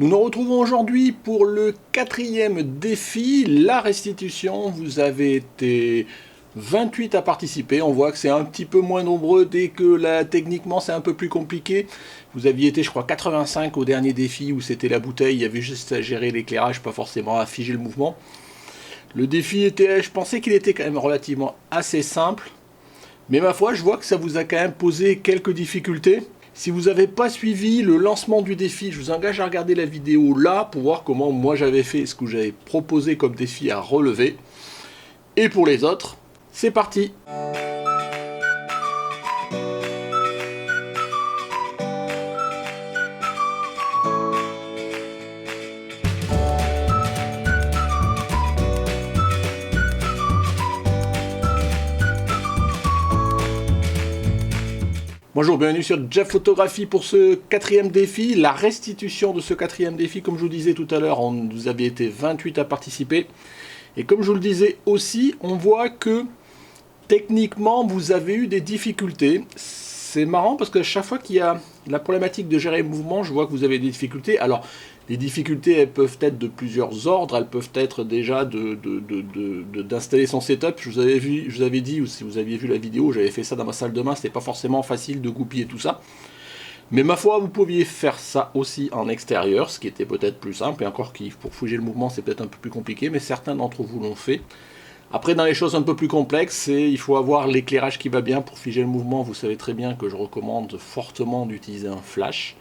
Nous nous retrouvons aujourd'hui pour le 4e défi, la restitution. Vous avez été 28 à participer. On voit que c'est un petit peu moins nombreux dès que là, techniquement c'est un peu plus compliqué. Vous aviez été, je crois, 85 au dernier défi où c'était la bouteille. Il y avait juste à gérer l'éclairage, pas forcément à figer le mouvement. Le défi était, je pensais qu'il était quand même relativement assez simple. Mais ma foi, je vois que ça vous a quand même posé quelques difficultés. Si vous n'avez pas suivi le lancement du défi, je vous engage à regarder la vidéo là pour voir comment moi j'avais fait ce que j'avais proposé comme défi à relever. Et pour les autres, c'est parti! Bonjour, bienvenue sur Jeff Photographie pour ce 4e défi, la restitution de ce 4e défi. Comme je vous disais tout à l'heure, vous avez été 28 à participer. Et comme je vous le disais aussi, on voit que techniquement, vous avez eu des difficultés. C'est marrant parce que chaque fois qu'il y a la problématique de gérer le mouvement, je vois que vous avez des difficultés. Alors, les difficultés, elles peuvent être de plusieurs ordres. Elles peuvent être déjà d'installer son setup. Je vous avais dit, ou si vous aviez vu la vidéo, j'avais fait ça dans ma salle de bain. C'était pas forcément facile de goupiller tout ça. Mais ma foi, vous pouviez faire ça aussi en extérieur, ce qui était peut-être plus simple. Et encore, pour figer le mouvement, c'est peut-être un peu plus compliqué, mais certains d'entre vous l'ont fait. Après, dans les choses un peu plus complexes, il faut avoir l'éclairage qui va bien pour figer le mouvement. Vous savez très bien que je recommande fortement d'utiliser un flash.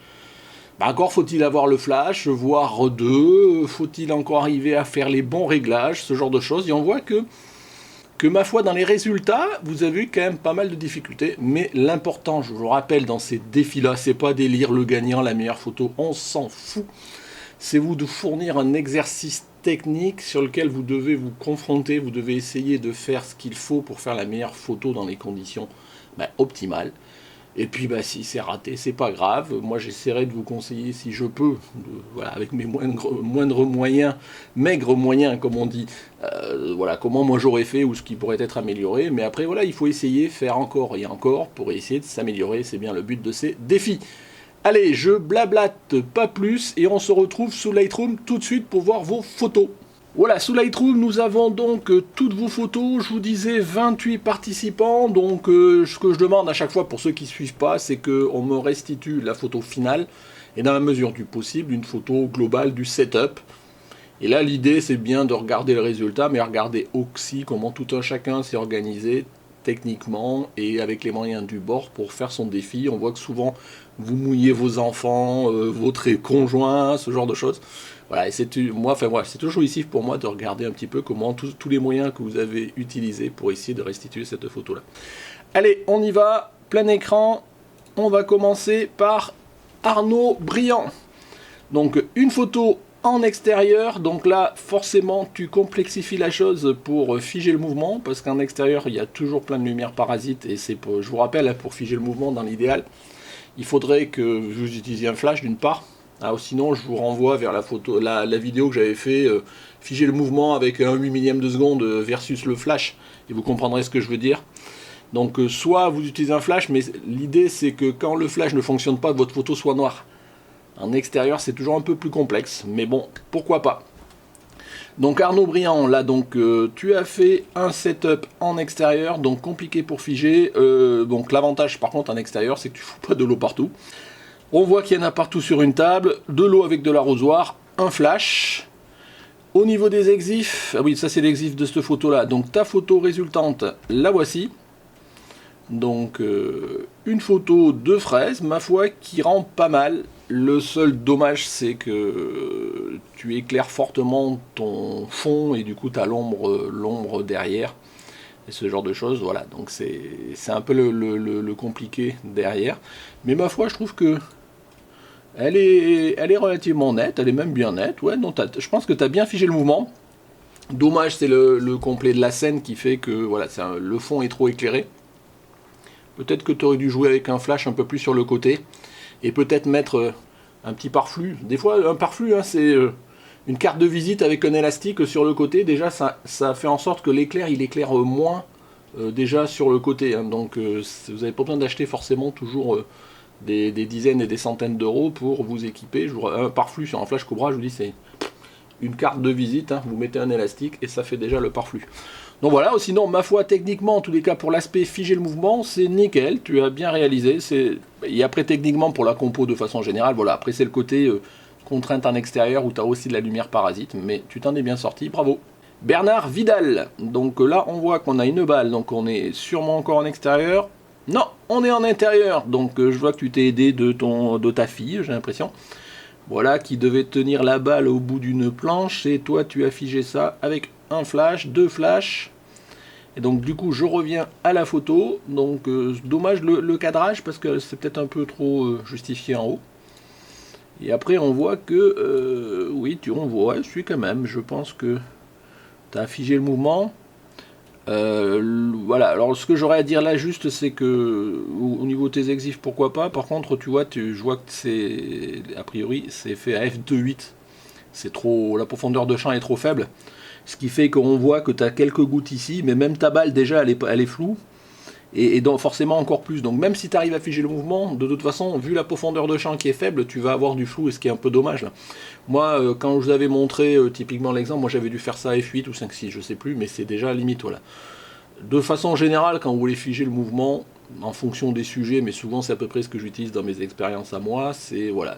Encore faut-il avoir le flash, voire deux, faut-il encore arriver à faire les bons réglages, ce genre de choses. Et on voit que ma foi, dans les résultats, vous avez eu quand même pas mal de difficultés. Mais l'important, je vous le rappelle, dans ces défis-là, c'est pas d'élire le gagnant, la meilleure photo, on s'en fout. C'est vous de fournir un exercice technique sur lequel vous devez vous confronter, vous devez essayer de faire ce qu'il faut pour faire la meilleure photo dans les conditions optimales. Et puis si c'est raté, c'est pas grave. Moi j'essaierai de vous conseiller si je peux, voilà, avec mes moindres moyens, maigres moyens comme on dit, voilà, comment moi j'aurais fait ou ce qui pourrait être amélioré. Mais après voilà, il faut essayer, faire encore et encore pour essayer de s'améliorer, c'est bien le but de ces défis. Allez, je blablate pas plus et on se retrouve sous Lightroom tout de suite pour voir vos photos. Voilà, sous Lightroom, nous avons donc toutes vos photos. Je vous disais 28 participants. Donc, ce que je demande à chaque fois pour ceux qui ne suivent pas, c'est qu'on me restitue la photo finale et dans la mesure du possible, une photo globale du setup. Et là, l'idée, c'est bien de regarder le résultat, mais regarder aussi comment tout un chacun s'est organisé techniquement et avec les moyens du bord pour faire son défi. On voit que souvent, vous mouillez vos enfants, votre conjoint, ce genre de choses. Voilà, et c'est toujours jouissif pour moi de regarder un petit peu comment tous les moyens que vous avez utilisés pour essayer de restituer cette photo-là. Allez, on y va, plein écran. On va commencer par Arnaud Briand. Donc, une photo en extérieur. Donc là, forcément, tu complexifies la chose pour figer le mouvement, parce qu'en extérieur, il y a toujours plein de lumière parasite. Et je vous rappelle, pour figer le mouvement, dans l'idéal, il faudrait que vous utilisiez un flash d'une part. Alors sinon, je vous renvoie vers la vidéo que j'avais fait, figer le mouvement avec un 8 millième de seconde versus le flash, et vous comprendrez ce que je veux dire. Donc soit vous utilisez un flash, mais l'idée c'est que quand le flash ne fonctionne pas, votre photo soit noire. En extérieur, c'est toujours un peu plus complexe, mais bon, pourquoi pas. Donc Arnaud Briand, là donc tu as fait un setup en extérieur, donc compliqué pour figer. Donc l'avantage par contre en extérieur, c'est que tu fous pas de l'eau partout. On voit qu'il y en a partout sur une table, de l'eau avec de l'arrosoir, un flash. Au niveau des exifs, ah oui, ça c'est l'exif de cette photo-là. Donc ta photo résultante, la voici. Donc une photo de fraise, ma foi, qui rend pas mal. Le seul dommage, c'est que tu éclaires fortement ton fond et du coup tu as l'ombre derrière. Et ce genre de choses, voilà. Donc c'est un peu le compliqué derrière. Mais ma foi, je trouve que elle est relativement nette, elle est même bien nette. Ouais, non, je pense que tu as bien figé le mouvement. Dommage, c'est le complet de la scène qui fait que voilà, le fond est trop éclairé. Peut-être que tu aurais dû jouer avec un flash un peu plus sur le côté. Et peut-être mettre un petit pare-flux. Des fois, un pare-flux, hein, c'est une carte de visite avec un élastique sur le côté. Déjà, ça fait en sorte que l'éclair, il éclaire moins déjà sur le côté. Hein. Donc, vous n'avez pas besoin d'acheter forcément toujours des dizaines et des centaines d'euros pour vous équiper. Un pare-flux sur un Flash Cobra, je vous dis, c'est une carte de visite, hein. Vous mettez un élastique et ça fait déjà le pare-flux. Donc voilà, sinon, ma foi, techniquement, en tous les cas, pour l'aspect figer le mouvement, c'est nickel, tu as bien réalisé. Et après, techniquement, pour la compo de façon générale, voilà, après c'est le côté contrainte en extérieur où tu as aussi de la lumière parasite, mais tu t'en es bien sorti, bravo. Bernard Vidal, donc là on voit qu'on a une balle, donc on est sûrement encore en extérieur. Non, on est en intérieur, donc je vois que tu t'es aidé de ta fille, j'ai l'impression. Voilà, qui devait tenir la balle au bout d'une planche, et toi tu as figé ça avec un flash, deux flashs. Et donc du coup je reviens à la photo, donc dommage le cadrage, parce que c'est peut-être un peu trop justifié en haut. Et après on voit que, oui, on voit, je suis quand même, je pense que tu as figé le mouvement. Voilà, alors ce que j'aurais à dire là juste, c'est que au niveau de tes exifs, pourquoi pas. Par contre, tu vois, je vois que c'est, a priori, c'est fait à f2.8. C'est trop, la profondeur de champ est trop faible. Ce qui fait qu'on voit que tu as quelques gouttes ici, mais même ta balle déjà, elle est floue. Et donc forcément encore plus. Donc même si tu arrives à figer le mouvement, de toute façon, vu la profondeur de champ qui est faible, tu vas avoir du flou, et ce qui est un peu dommage là. Moi, quand je vous avais montré typiquement l'exemple, moi j'avais dû faire ça à F8 ou 5.6, je sais plus, mais c'est déjà limite, voilà. De façon générale, quand vous voulez figer le mouvement, en fonction des sujets, mais souvent c'est à peu près ce que j'utilise dans mes expériences à moi, c'est voilà,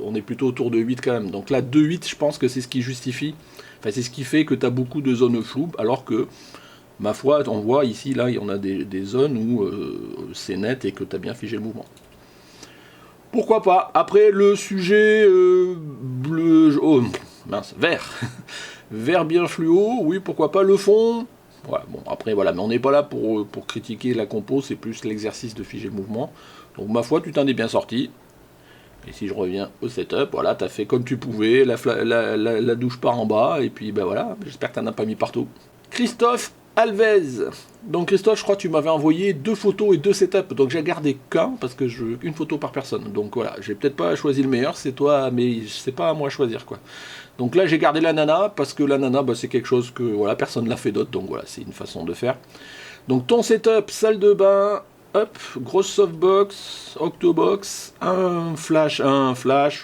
on est plutôt autour de 8 quand même. Donc là, 2.8, je pense que c'est ce qui justifie, enfin c'est ce qui fait que tu as beaucoup de zones floues, alors que ma foi, on voit ici, là, on a des zones où c'est net et que tu as bien figé le mouvement. Pourquoi pas. Après, le sujet bleu... Oh, mince, vert. Vert bien fluo, oui, pourquoi pas. Le fond... Voilà, bon, après, voilà, mais on n'est pas là pour critiquer la compo, c'est plus l'exercice de figer le mouvement. Donc, ma foi, tu t'en es bien sorti. Et si je reviens au setup, voilà, tu as fait comme tu pouvais, la douche part en bas, et puis, ben voilà, j'espère que tu n'en as pas mis partout. Christophe Alves. Donc Christophe, je crois que tu m'avais envoyé 2 photos et 2 setups, donc j'ai gardé qu'un, parce que une photo par personne. Donc voilà, j'ai peut-être pas choisi le meilleur, c'est toi, mais c'est pas à moi à choisir, quoi. Donc là j'ai gardé la nana, parce que la nana, bah, c'est quelque chose que voilà, personne l'a fait d'autre, donc voilà, c'est une façon de faire. Donc ton setup, salle de bain, hop, grosse softbox, octobox, un flash,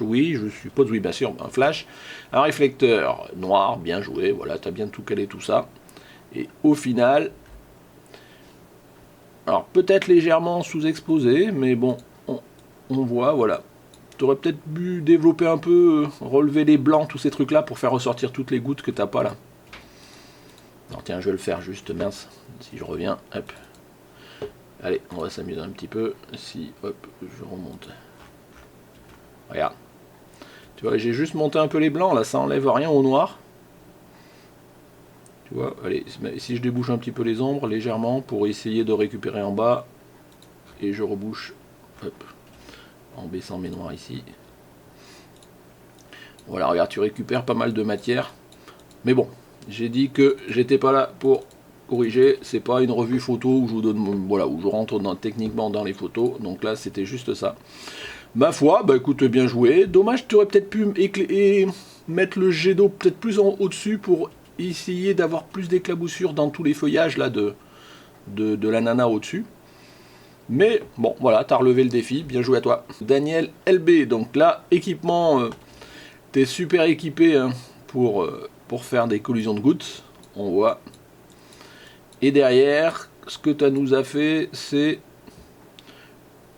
oui, je suppose, oui bien sûr, un flash, un réflecteur noir, bien joué, voilà, t'as bien tout calé tout ça. Et au final, alors peut-être légèrement sous-exposé, mais bon, on voit, voilà. Tu aurais peut-être pu développer un peu, relever les blancs, tous ces trucs-là, pour faire ressortir toutes les gouttes que t'as pas là. Alors tiens, je vais le faire juste, mince, si je reviens, hop. Allez, on va s'amuser un petit peu, si, hop, je remonte. Regarde. Tu vois, j'ai juste monté un peu les blancs, là, ça enlève rien au noir. Tu vois, allez, si je débouche un petit peu les ombres légèrement pour essayer de récupérer en bas, et je rebouche, hop, en baissant mes noirs ici. Voilà, regarde, tu récupères pas mal de matière. Mais bon, j'ai dit que j'étais pas là pour corriger, c'est pas une revue photo où je vous donne, voilà, où je rentre techniquement dans les photos, donc là c'était juste ça. Ma foi, bah écoute, bien joué. Dommage, tu aurais peut-être pu mettre le jet d'eau peut-être plus au-dessus pour essayer d'avoir plus d'éclaboussure dans tous les feuillages là de la nana au-dessus. Mais bon, voilà, t'as relevé le défi, bien joué à toi. Daniel LB, donc là, équipement, t'es super équipé hein, pour faire des collisions de gouttes, on voit. Et derrière, ce que tu nous as fait, c'est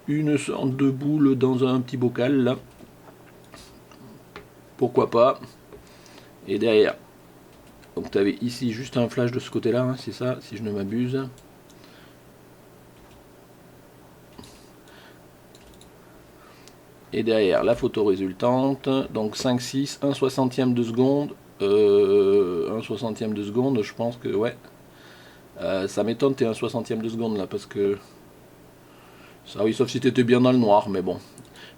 une sorte de boule dans un petit bocal là. Pourquoi pas. Et derrière, donc tu avais ici juste un flash de ce côté là, hein, c'est ça, si je ne m'abuse. Et derrière la photo résultante, donc 5-6, 1 60e de seconde, 1 60e de seconde, je pense que ouais. Ça m'étonne t'es 1 60e de seconde là, parce que ça oui, sauf si t'étais bien dans le noir, mais bon.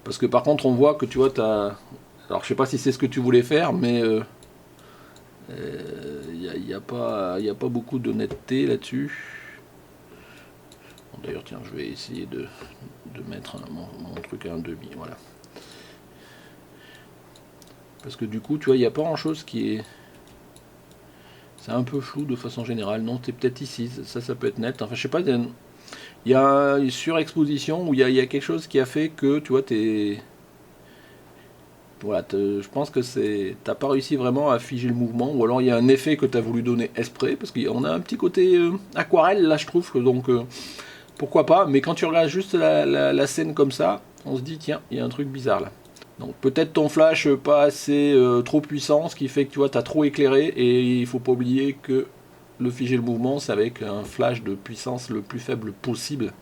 Parce que par contre on voit que tu vois t'as... Alors je sais pas si c'est ce que tu voulais faire, mais il n'y a pas beaucoup de netteté là-dessus. Bon, d'ailleurs tiens, je vais essayer de mettre mon truc à un demi, voilà. Parce que du coup, tu vois, il n'y a pas grand-chose qui est... C'est un peu flou de façon générale. Non, t'es peut-être ici, ça peut être net. Enfin, je sais pas, Il y a une surexposition, où il y a quelque chose qui a fait que, tu vois, t'es... Voilà, je pense que t'as pas réussi vraiment à figer le mouvement, ou alors il y a un effet que tu as voulu donner exprès, parce qu'on a un petit côté aquarelle là je trouve, donc pourquoi pas, mais quand tu regardes juste la scène comme ça, on se dit tiens, il y a un truc bizarre là. Donc peut-être ton flash pas assez trop puissant, ce qui fait que tu vois, t'as trop éclairé, et il faut pas oublier que le figer le mouvement, c'est avec un flash de puissance le plus faible possible,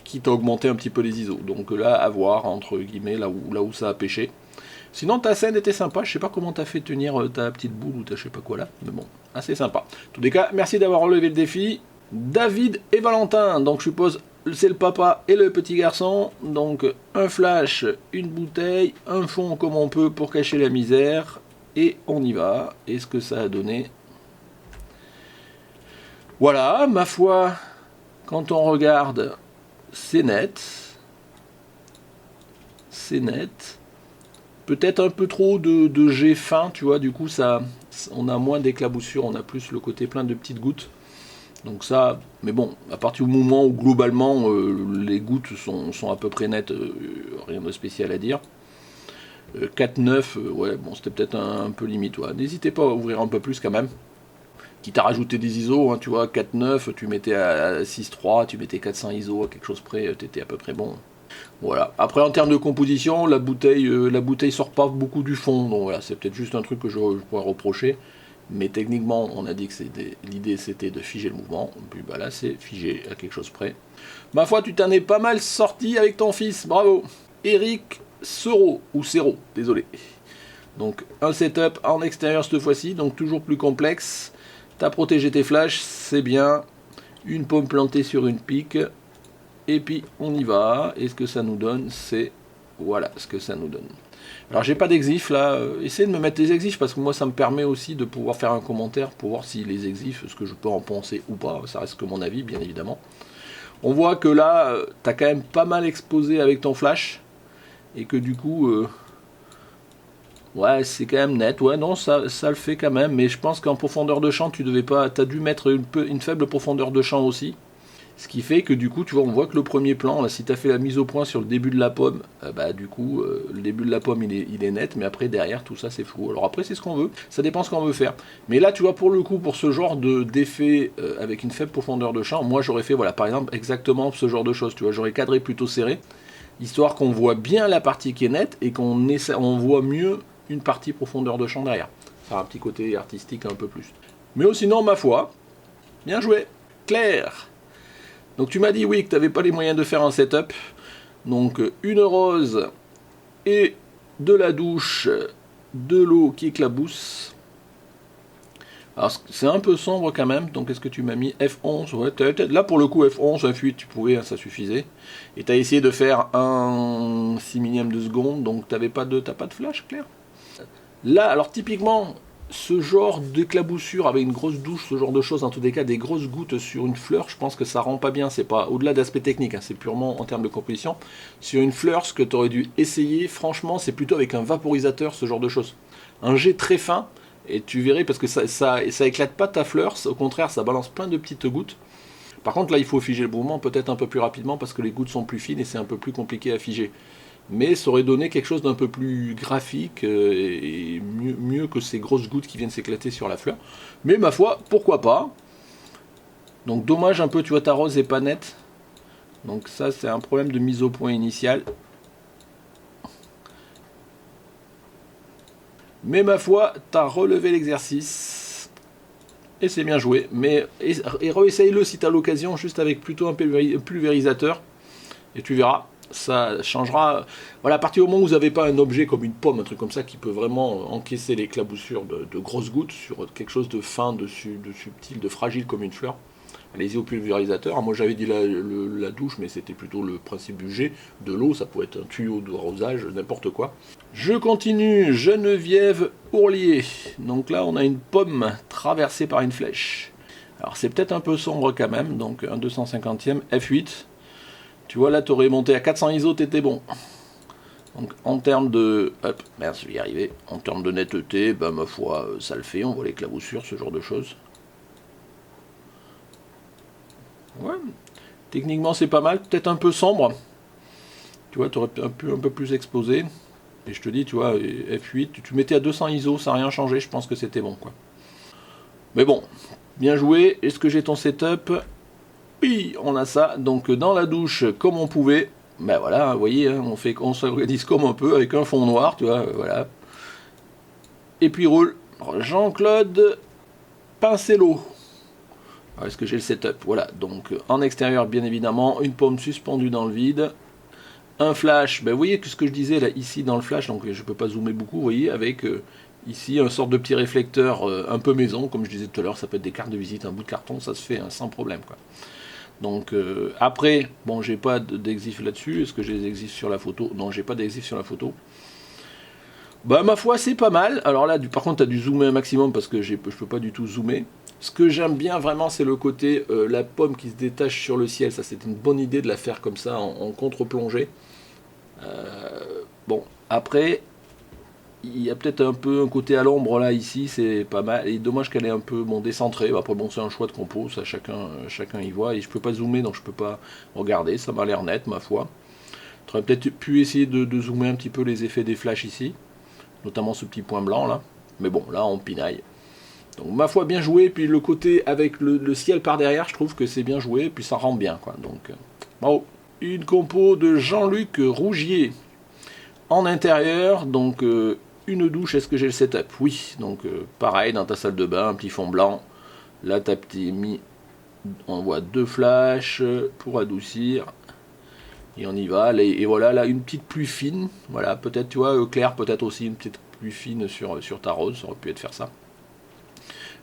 qui t'a augmenté un petit peu les ISO. Donc là, à voir, entre guillemets, là où ça a pêché. Sinon, ta scène était sympa. Je sais pas comment t'as fait tenir ta petite boule ou ta je sais pas quoi là. Mais bon, assez sympa. En tous les cas, merci d'avoir relevé le défi. David et Valentin. Donc, je suppose, c'est le papa et le petit garçon. Donc, un flash, une bouteille, un fond comme on peut pour cacher la misère. Et on y va. Et ce que ça a donné. Voilà, ma foi, quand on regarde, c'est net. C'est net. Peut-être un peu trop de jet fin, tu vois, du coup ça, on a moins d'éclaboussure, on a plus le côté plein de petites gouttes. Donc ça, mais bon, à partir du moment où globalement les gouttes sont à peu près nettes, rien de spécial à dire. 4,9, ouais, bon, c'était peut-être un peu limite. Ouais. N'hésitez pas à ouvrir un peu plus quand même. Quitte à rajouter des ISO, hein, tu vois, 4,9, tu mettais à 6,3, tu mettais 400 ISO à quelque chose près, t'étais à peu près bon. Voilà. Après, en termes de composition, la bouteille sort pas beaucoup du fond. Donc voilà, c'est peut-être juste un truc que je pourrais reprocher. Mais techniquement, on a dit que l'idée c'était de figer le mouvement. Puis bah là, c'est figé à quelque chose près. Ma foi, tu t'en es pas mal sorti avec ton fils. Bravo. Eric Sero, ou Sero, désolé. Donc un setup en extérieur cette fois-ci, donc toujours plus complexe. T'as protégé tes flashs, c'est bien. Une pomme plantée sur une pique. Et puis on y va, et ce que ça nous donne, c'est... Voilà ce que ça nous donne. Alors j'ai pas d'exif là, essayez de me mettre les exifs, parce que moi ça me permet aussi de pouvoir faire un commentaire pour voir si les exifs, ce que je peux en penser ou pas, ça reste que mon avis bien évidemment. On voit que là, t'as quand même pas mal exposé avec ton flash, et que du coup... ouais, c'est quand même net, ouais, non, ça le fait quand même, mais je pense qu'en profondeur de champ, tu devais pas... T'as dû mettre une faible profondeur de champ aussi. Ce qui fait que du coup, tu vois, on voit que le premier plan, là, si tu as fait la mise au point sur le début de la pomme, bah du coup, le début de la pomme, il est net, mais après, derrière, tout ça, c'est flou. Alors après, c'est ce qu'on veut, ça dépend ce qu'on veut faire. Mais là, tu vois, pour le coup, pour ce genre d'effet avec une faible profondeur de champ, moi, j'aurais fait, voilà, par exemple, exactement ce genre de choses, tu vois, j'aurais cadré plutôt serré, histoire qu'on voit bien la partie qui est nette, et on voit mieux une partie profondeur de champ derrière. Ça a un petit côté artistique un peu plus. Mais sinon, ma foi, bien joué. Claire. Donc tu m'as dit oui que tu n'avais pas les moyens de faire un setup. Donc une rose et de la douche, de l'eau qui éclabousse. Alors c'est un peu sombre quand même, donc est-ce que tu m'as mis F11? Ouais, là pour le coup F11, F8 tu pouvais, hein, ça suffisait. Et tu as essayé de faire un 6 millième de seconde, donc t'as pas de flash, Claire? Là, alors typiquement, ce genre d'éclaboussure avec une grosse douche, ce genre de choses, en tous les cas des grosses gouttes sur une fleur, je pense que ça rend pas bien. C'est pas au-delà d'aspect technique, hein, c'est purement en termes de composition. Sur une fleur, ce que tu aurais dû essayer, franchement, c'est plutôt avec un vaporisateur, ce genre de choses. Un jet très fin, et tu verrais, parce que ça éclate pas ta fleur, au contraire, ça balance plein de petites gouttes. Par contre, là, il faut figer le mouvement peut-être un peu plus rapidement, parce que les gouttes sont plus fines et c'est un peu plus compliqué à figer. Mais ça aurait donné quelque chose d'un peu plus graphique et mieux que ces grosses gouttes qui viennent s'éclater sur la fleur. Mais ma foi, pourquoi pas. Donc dommage un peu, tu vois, ta rose est pas nette. Donc ça, c'est un problème de mise au point initial. Mais ma foi, t'as relevé l'exercice. Et c'est bien joué. Mais réessaye-le si t'as l'occasion, juste avec plutôt un pulvérisateur. Et tu verras. Ça changera. Voilà, à partir du moment où vous n'avez pas un objet comme une pomme, un truc comme ça, qui peut vraiment encaisser l'éclaboussure de grosses gouttes sur quelque chose de fin, de subtil, de fragile comme une fleur, allez-y au pulvérisateur. Moi j'avais dit la douche, mais c'était plutôt le principe du jet. De l'eau, ça peut être un tuyau d'arrosage, n'importe quoi. Je continue. Geneviève Ourlier. Donc là, on a une pomme traversée par une flèche. Alors c'est peut-être un peu sombre quand même, donc un 250e, F8. Tu vois, là, tu aurais monté à 400 ISO, t'étais bon. Donc, en termes de... Hop, merde, je vais y arriver. En termes de netteté, bah, ma foi, ça le fait. On voit l'éclaboussure, ce genre de choses. Ouais. Techniquement, c'est pas mal, peut-être un peu sombre. Tu vois, tu aurais un peu plus exposé. Et je te dis, tu vois, F8, tu mettais à 200 ISO, ça n'a rien changé, je pense que c'était bon, quoi. Mais bon, bien joué. Est-ce que j'ai ton setup? Oui, on a ça. Donc dans la douche, comme on pouvait, ben voilà, vous voyez, hein, on s'organise comme on peut, avec un fond noir, tu vois, voilà. Et puis roule. Jean-Claude Pincello. Est-ce que j'ai le setup? Voilà, donc en extérieur, bien évidemment, une paume suspendue dans le vide. Un flash, ben vous voyez que ce que je disais là, ici dans le flash, donc je ne peux pas zoomer beaucoup, vous voyez, avec ici un sorte de petit réflecteur un peu maison, comme je disais tout à l'heure, ça peut être des cartes de visite, un bout de carton, ça se fait hein, sans problème, quoi. Donc après, bon, j'ai pas d'exif là-dessus. Est-ce que j'ai des exifs sur la photo? Non, j'ai pas d'exif sur la photo. Bah ma foi, c'est pas mal. Alors là, par contre, tu as dû zoomer un maximum parce que je peux pas du tout zoomer. Ce que j'aime bien vraiment, c'est le côté la pomme qui se détache sur le ciel. Ça, c'est une bonne idée de la faire comme ça en contre-plongée. Bon, après, il y a peut-être un peu un côté à l'ombre là ici, c'est pas mal. Et dommage qu'elle est un peu décentrée. Après bon, c'est un choix de compo, ça chacun y voit. Et je peux pas zoomer, donc je peux pas regarder. Ça m'a l'air net, ma foi. Tu aurais peut-être pu essayer de zoomer un petit peu les effets des flashs ici, notamment ce petit point blanc là. Mais bon, là on pinaille. Donc ma foi, bien joué. Puis le côté avec le ciel par derrière, je trouve que c'est bien joué. Puis ça rend bien, quoi. Donc bravo. Une compo de Jean-Luc Rougier en intérieur, donc une douche. Est-ce que j'ai le setup? Oui, donc pareil, dans ta salle de bain, un petit fond blanc. Là, tu as mis, on voit deux flashs pour adoucir. Et on y va. Et voilà, là, une petite pluie fine. Voilà, peut-être, tu vois, clair, peut-être aussi une petite pluie fine sur ta rose. Ça aurait pu être faire ça.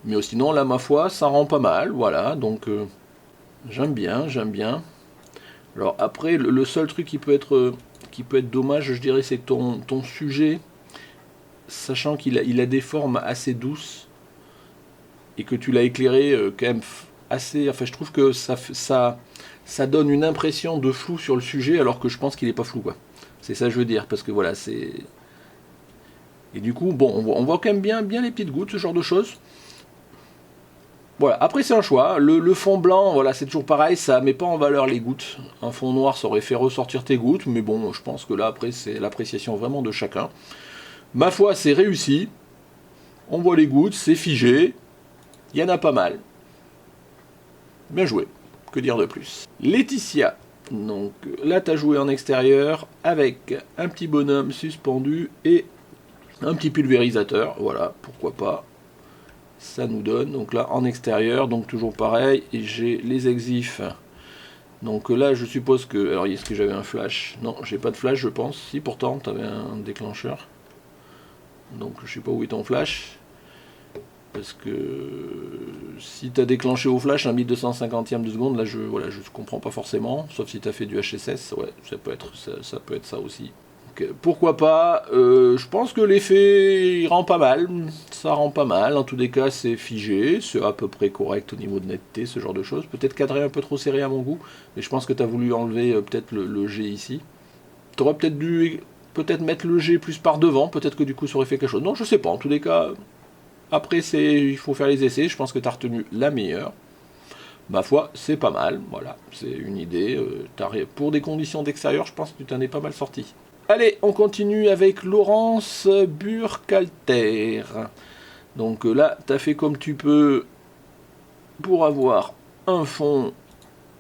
Mais sinon, là, ma foi, ça rend pas mal. Voilà, donc j'aime bien, j'aime bien. Alors après, le seul truc qui peut être dommage, je dirais, c'est que ton sujet, sachant qu'il a des formes assez douces, et que tu l'as éclairé quand même assez... Enfin, je trouve que ça donne une impression de flou sur le sujet, alors que je pense qu'il n'est pas flou, quoi. C'est ça que je veux dire, parce que voilà, c'est... Et du coup, bon, on voit quand même bien les petites gouttes, ce genre de choses. Voilà, après c'est un choix. Le fond blanc, voilà, c'est toujours pareil, ça met pas en valeur les gouttes. Un fond noir, ça aurait fait ressortir tes gouttes, mais bon, je pense que là, après, c'est l'appréciation vraiment de chacun. Ma foi, c'est réussi. On voit les gouttes, c'est figé. Il y en a pas mal. Bien joué. Que dire de plus? Laetitia. Donc là, tu as joué en extérieur avec un petit bonhomme suspendu et un petit pulvérisateur. Voilà, pourquoi pas. Ça nous donne, donc là en extérieur, donc toujours pareil, et j'ai les exifs. Donc là je suppose que, alors est-ce que j'avais un flash? Non, j'ai pas de flash je pense, si pourtant tu avais un déclencheur. Donc je sais pas où est ton flash, parce que si tu as déclenché au flash un 1250e de seconde, là je comprends pas forcément, sauf si tu as fait du HSS, ouais, ça peut être ça aussi. Pourquoi pas, je pense que l'effet il rend pas mal, ça rend pas mal, en tous les cas c'est figé, c'est à peu près correct au niveau de netteté, ce genre de choses, peut-être cadré un peu trop serré à mon goût, mais je pense que tu as voulu enlever peut-être le G ici. Tu aurais peut-être dû mettre le G plus par devant, peut-être que du coup ça aurait fait quelque chose, non je sais pas, en tous les cas, après il faut faire les essais, je pense que tu as retenu la meilleure. Ma foi, c'est pas mal, voilà, c'est une idée, pour des conditions d'extérieur, je pense que tu t'en es pas mal sorti. Allez, on continue avec Laurence Burkhalter. Donc là, tu as fait comme tu peux pour avoir un fond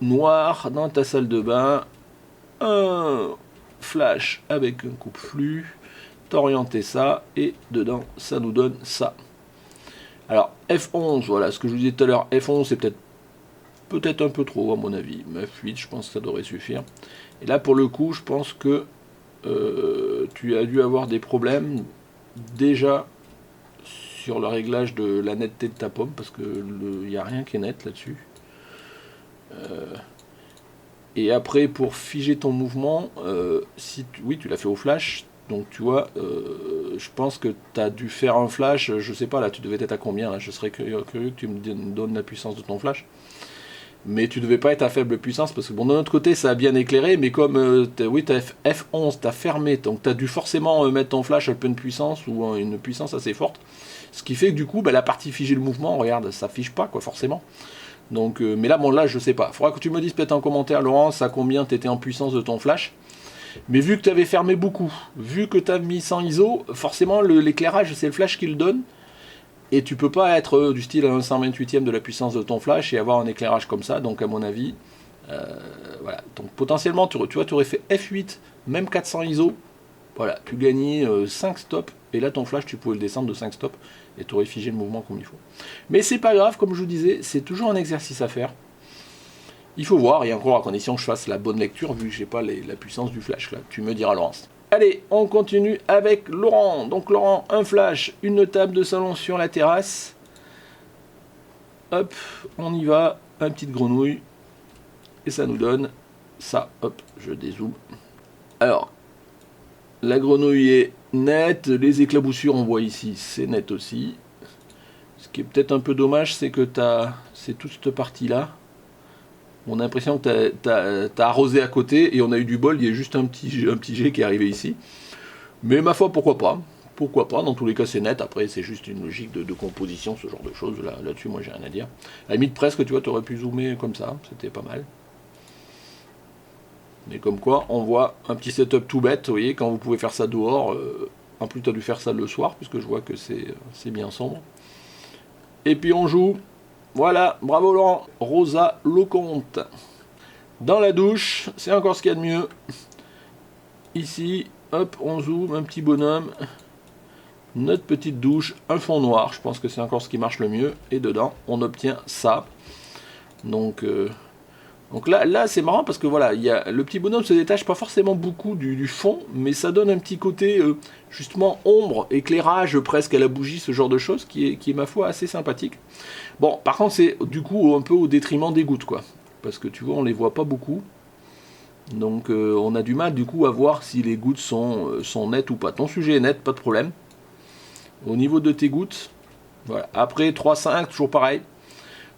noir dans ta salle de bain, un flash avec un coupe-flux, t'orienter ça, et dedans, ça nous donne ça. Alors, F11, voilà, ce que je vous disais tout à l'heure, F11, c'est peut-être un peu trop, à mon avis. F8, je pense que ça devrait suffire. Et là, pour le coup, je pense que tu as dû avoir des problèmes déjà sur le réglage de la netteté de ta pomme, parce que il n'y a rien qui est net là-dessus. Et après, pour figer ton mouvement, oui, tu l'as fait au flash, donc tu vois, je pense que tu as dû faire un flash, je sais pas, là tu devais être à combien, là, je serais curieux que tu me donnes la puissance de ton flash. Mais tu devais pas être à faible puissance, parce que bon, de notre côté, ça a bien éclairé, mais comme oui, tu as F11, tu as fermé, donc tu as dû forcément mettre ton flash à pleine puissance, ou une puissance assez forte, ce qui fait que du coup, bah, la partie figer le mouvement, regarde, ça fiche pas, quoi, forcément. Donc, mais là, bon, là, je sais pas. Faudra que tu me dises peut-être en commentaire, Laurence, à combien tu étais en puissance de ton flash. Mais vu que tu avais fermé beaucoup, vu que tu as mis 100 ISO, forcément, l'éclairage, c'est le flash qui le donne. Et tu peux pas être du style à 1 128e de la puissance de ton flash et avoir un éclairage comme ça. Donc, à mon avis, voilà. Donc, potentiellement, tu vois, tu aurais fait F8, même 400 ISO. Voilà, tu gagnais 5 stops. Et là, ton flash, tu pouvais le descendre de 5 stops. Et tu aurais figé le mouvement comme il faut. Mais c'est pas grave, comme je vous disais, c'est toujours un exercice à faire. Il faut voir, et encore à condition que je fasse la bonne lecture, vu que j'ai pas la puissance du flash. Là, tu me diras, Laurence. Allez, on continue avec Laurent. Donc Laurent, un flash, une table de salon sur la terrasse. Hop, on y va, une petite grenouille. Et ça nous donne ça. Hop, je dézoome. Alors, la grenouille est nette. Les éclaboussures, on voit ici, c'est net aussi. Ce qui est peut-être un peu dommage, c'est que c'est toute cette partie-là. On a l'impression que t'as arrosé à côté et on a eu du bol, il y a juste un petit jet qui est arrivé ici. Mais ma foi, pourquoi pas? Pourquoi pas? Dans tous les cas, c'est net. Après, c'est juste une logique de composition, ce genre de choses. Là-dessus, moi, j'ai rien à dire. À la limite, presque, tu vois, tu aurais pu zoomer comme ça. C'était pas mal. Mais comme quoi, on voit un petit setup tout bête. Vous voyez, quand vous pouvez faire ça dehors. En plus, tu as dû faire ça le soir, puisque je vois que c'est bien sombre. Et puis, on joue. Voilà, bravo Laurent. Rosa Lecomte. Dans la douche, c'est encore ce qu'il y a de mieux. Ici, hop, on zoome, un petit bonhomme. Notre petite douche, un fond noir. Je pense que c'est encore ce qui marche le mieux. Et dedans, on obtient ça. Donc là c'est marrant parce que voilà, le petit bonhomme se détache pas forcément beaucoup du fond, mais ça donne un petit côté justement ombre, éclairage presque à la bougie, ce genre de choses qui est ma foi assez sympathique. Bon, par contre c'est du coup un peu au détriment des gouttes quoi, parce que tu vois on les voit pas beaucoup, donc on a du mal du coup à voir si les gouttes sont nettes ou pas. Ton sujet est net, pas de problème. Au niveau de tes gouttes, voilà. Après 3,5, toujours pareil.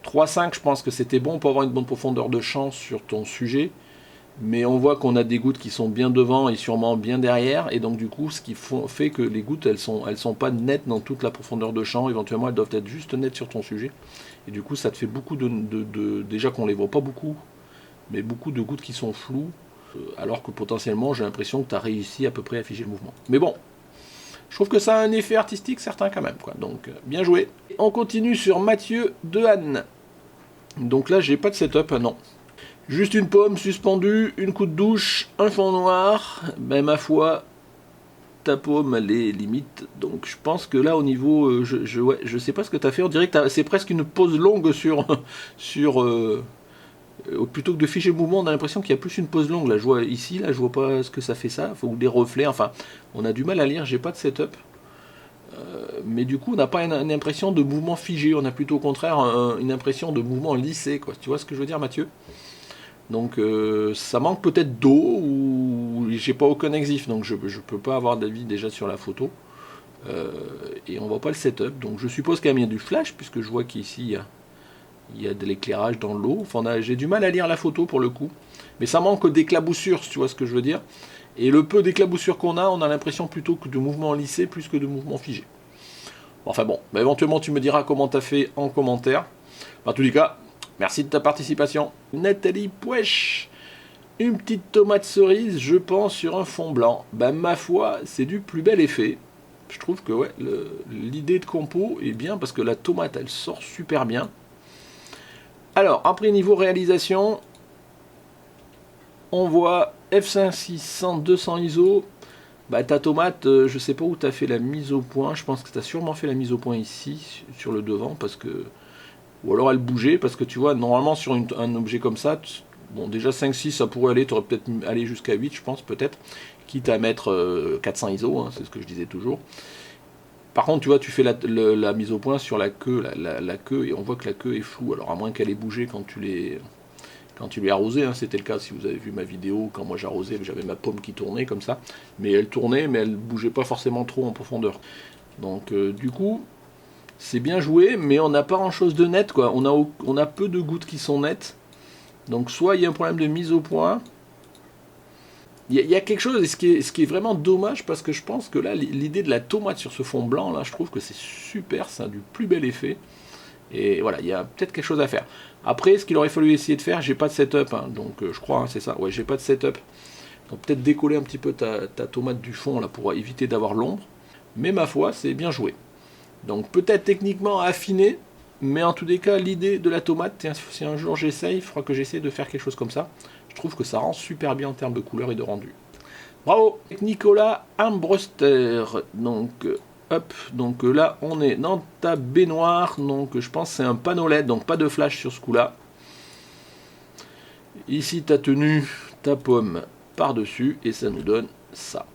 3,5, je pense que c'était bon pour avoir une bonne profondeur de champ sur ton sujet. Mais on voit qu'on a des gouttes qui sont bien devant et sûrement bien derrière. Et donc du coup, ce qui fait que les gouttes, elles sont pas nettes dans toute la profondeur de champ. Éventuellement, elles doivent être juste nettes sur ton sujet. Et du coup, ça te fait beaucoup déjà qu'on les voit pas beaucoup, mais beaucoup de gouttes qui sont floues. Alors que potentiellement, j'ai l'impression que tu as réussi à peu près à figer le mouvement. Mais bon, je trouve que ça a un effet artistique certain quand même, quoi. Donc, bien joué. On continue sur Mathieu Dehaene. Donc là, j'ai pas de setup, non. Juste une pomme suspendue, une coup de douche, un fond noir. Ben, ma foi, ta paume, elle est limite. Donc, je pense que là, au niveau... je sais pas ce que tu as fait. On dirait que c'est presque une pause longue plutôt que de figer le mouvement, on a l'impression qu'il y a plus une pause longue. Là, je vois ici, là, je vois pas ce que ça fait ça. Ou des reflets, enfin, on a du mal à lire. J'ai pas de setup. Mais du coup, on n'a pas une impression de mouvement figé. On a plutôt au contraire une impression de mouvement lissé, quoi. Tu vois ce que je veux dire, Mathieu? Donc, ça manque peut-être d'eau ou j'ai pas aucun exif. Donc, je peux pas avoir d'avis déjà sur la photo. Et on voit pas le setup. Donc, je suppose qu'il y a du flash, puisque je vois qu'ici, il y a de l'éclairage dans l'eau. Enfin, j'ai du mal à lire la photo pour le coup. Mais ça manque d'éclaboussure, si tu vois ce que je veux dire. Et le peu d'éclaboussure qu'on a, on a l'impression plutôt que de mouvement lissé plus que de mouvement figé. Enfin bon, bah éventuellement tu me diras comment t'as fait en commentaire. En tous les cas, merci de ta participation. Nathalie Pouèche, une petite tomate cerise, je pense, sur un fond blanc. Ben ma foi, c'est du plus bel effet. Je trouve que ouais, l'idée de compo est bien parce que la tomate, elle sort super bien. Alors, après niveau réalisation, on voit f5.600 200 ISO. Bah ta tomate, je sais pas où tu as fait la mise au point. Je pense que tu as sûrement fait la mise au point ici, sur le devant, parce que... Ou alors elle bougeait, parce que tu vois, normalement sur un objet comme ça, bon déjà 5-6 ça pourrait aller, tu aurais peut-être allé jusqu'à 8 je pense, peut-être, quitte à mettre 400 ISO, hein, c'est ce que je disais toujours. Par contre, tu vois, tu fais la mise au point sur la queue, la queue, et on voit que la queue est floue, alors à moins qu'elle ait bougé quand tu l'as arrosé, hein, c'était le cas si vous avez vu ma vidéo, quand moi j'arrosais, j'avais ma pomme qui tournait comme ça, mais elle tournait, mais elle bougeait pas forcément trop en profondeur. Donc du coup, c'est bien joué, mais on n'a pas grand chose de net, quoi. On a peu de gouttes qui sont nettes, donc soit il y a un problème de mise au point, il y a quelque chose, et ce qui est vraiment dommage, parce que je pense que là, l'idée de la tomate sur ce fond blanc, là, je trouve que c'est super, ça a du plus bel effet. Et voilà, il y a peut-être quelque chose à faire. Après, ce qu'il aurait fallu essayer de faire, j'ai pas de setup, hein, donc je crois, hein, c'est ça, ouais, j'ai pas de setup. Donc peut-être décoller un petit peu ta tomate du fond là pour éviter d'avoir l'ombre. Mais ma foi, c'est bien joué. Donc peut-être techniquement affiné, mais en tous les cas, l'idée de la tomate, si un jour j'essaye, il faudra que j'essaie de faire quelque chose comme ça. Je trouve que ça rend super bien en termes de couleur et de rendu. Bravo Nicolas Armbruster. Donc hop, donc là on est dans ta baignoire, donc je pense que c'est un panneau LED, donc pas de flash sur ce coup-là. Ici ta tenue, ta pomme par-dessus, et ça nous donne ça.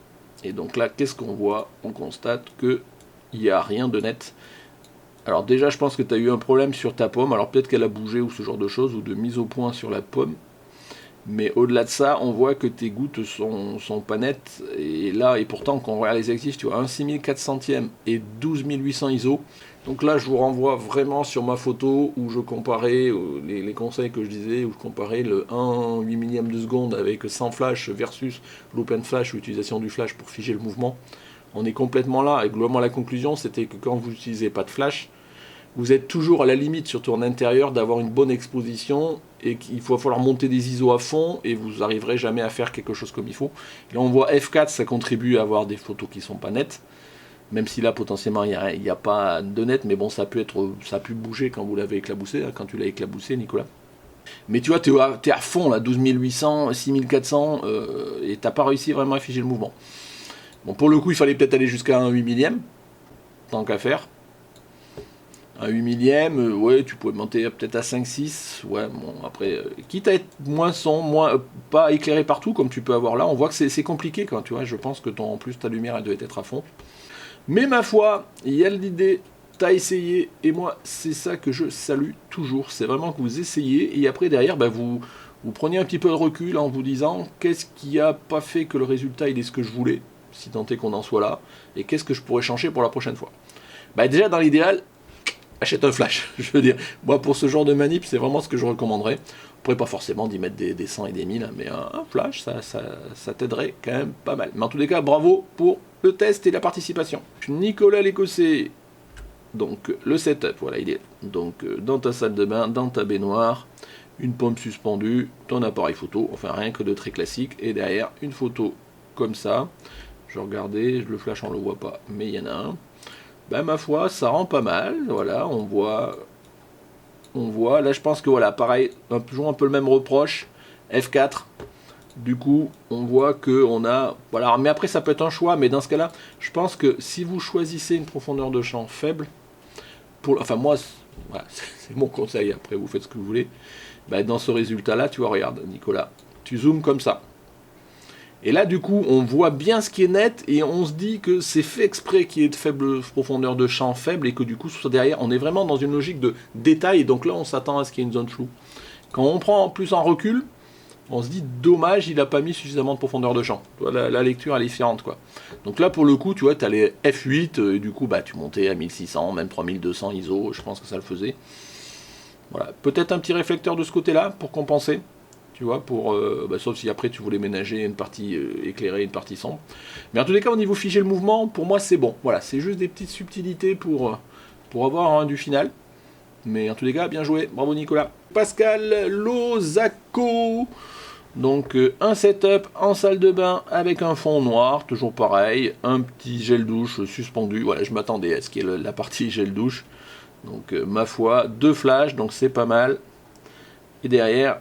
Et donc là, qu'est-ce qu'on voit? On constate que il n'y a rien de net. Alors déjà, je pense que tu as eu un problème sur ta pomme, alors peut-être qu'elle a bougé ou ce genre de choses, ou de mise au point sur la pomme. Mais au-delà de ça, on voit que tes gouttes sont pas nettes. Et là, et pourtant, quand on regarde les actifs, tu vois, 1 6400e et 12800 ISO. Donc là, je vous renvoie vraiment sur ma photo où je comparais les conseils que je disais, où je comparais le 1 8 millième de seconde avec sans flash versus l'open flash ou utilisation du flash pour figer le mouvement. On est complètement là. Et globalement, la conclusion, c'était que quand vous n'utilisez pas de flash, vous êtes toujours à la limite, surtout en intérieur, d'avoir une bonne exposition et qu'il va falloir monter des ISO à fond et vous n'arriverez jamais à faire quelque chose comme il faut. Et là, on voit F4, ça contribue à avoir des photos qui sont pas nettes, même si là, potentiellement, il n'y a pas de net, mais bon, ça a pu bouger quand vous l'avez éclaboussé, hein, quand tu l'as éclaboussé, Nicolas. Mais tu vois, tu es à fond, là, 12800, 6400, et t'as pas réussi vraiment à figer le mouvement. Bon, pour le coup, il fallait peut-être aller jusqu'à un 8 millième, tant qu'à faire. Un 8 millième, ouais, tu pouvais monter peut-être à 5-6, ouais, bon, après, quitte à être moins sombre, pas éclairé partout, comme tu peux avoir là, on voit que c'est compliqué, quand tu vois, je pense que en plus, ta lumière, elle doit être à fond. Mais ma foi, il y a l'idée, t'as essayé, et moi, c'est ça que je salue toujours, c'est vraiment que vous essayez, et après, derrière, bah, vous preniez un petit peu de recul en vous disant, qu'est-ce qui a pas fait que le résultat, il est ce que je voulais, si tant est qu'on en soit là, et qu'est-ce que je pourrais changer pour la prochaine fois. Bah déjà, dans l'idéal, achète un flash, je veux dire. Moi, pour ce genre de manip, c'est vraiment ce que je recommanderais. Après, pas forcément d'y mettre des 100 et des 1000, mais un flash, ça t'aiderait quand même pas mal. Mais en tous les cas, bravo pour le test et la participation. Nicolas l'Écossais, donc le setup, voilà, il est donc dans ta salle de bain, dans ta baignoire, une pomme suspendue, ton appareil photo, enfin rien que de très classique, et derrière, une photo comme ça. Je regardais, le flash on le voit pas, mais il y en a un. Ben ma foi, ça rend pas mal, voilà, on voit, là je pense que voilà, pareil, toujours un peu le même reproche, F4, du coup, on voit que on a, voilà, mais après ça peut être un choix, mais dans ce cas-là, je pense que si vous choisissez une profondeur de champ faible, enfin moi, voilà, c'est mon conseil, après vous faites ce que vous voulez, ben dans ce résultat-là, tu vois, regarde, Nicolas, tu zoomes comme ça. Et là, du coup, on voit bien ce qui est net et on se dit que c'est fait exprès qu'il y ait de faibles profondeurs de champ faibles et que du coup, derrière, on est vraiment dans une logique de détail et donc là, on s'attend à ce qu'il y ait une zone floue. Quand on prend en plus en recul, on se dit dommage, il n'a pas mis suffisamment de profondeur de champ. La lecture, elle est différente, quoi. Donc là, pour le coup, tu vois, tu as les F8 et du coup, bah, tu montais à 1600, même 3200 ISO, je pense que ça le faisait. Voilà, peut-être un petit réflecteur de ce côté-là pour compenser. Tu vois, sauf si après tu voulais ménager une partie éclairée, une partie sombre. Mais en tous les cas, au niveau figer le mouvement, pour moi c'est bon. Voilà, c'est juste des petites subtilités pour avoir un rendu final. Mais en tous les cas, bien joué. Bravo Nicolas. Pascal Lozaco. Donc un setup en salle de bain avec un fond noir, toujours pareil. Un petit gel douche suspendu. Voilà, je m'attendais à ce qu'il y ait la partie gel douche. Donc ma foi, 2 flashs, donc c'est pas mal. Et derrière,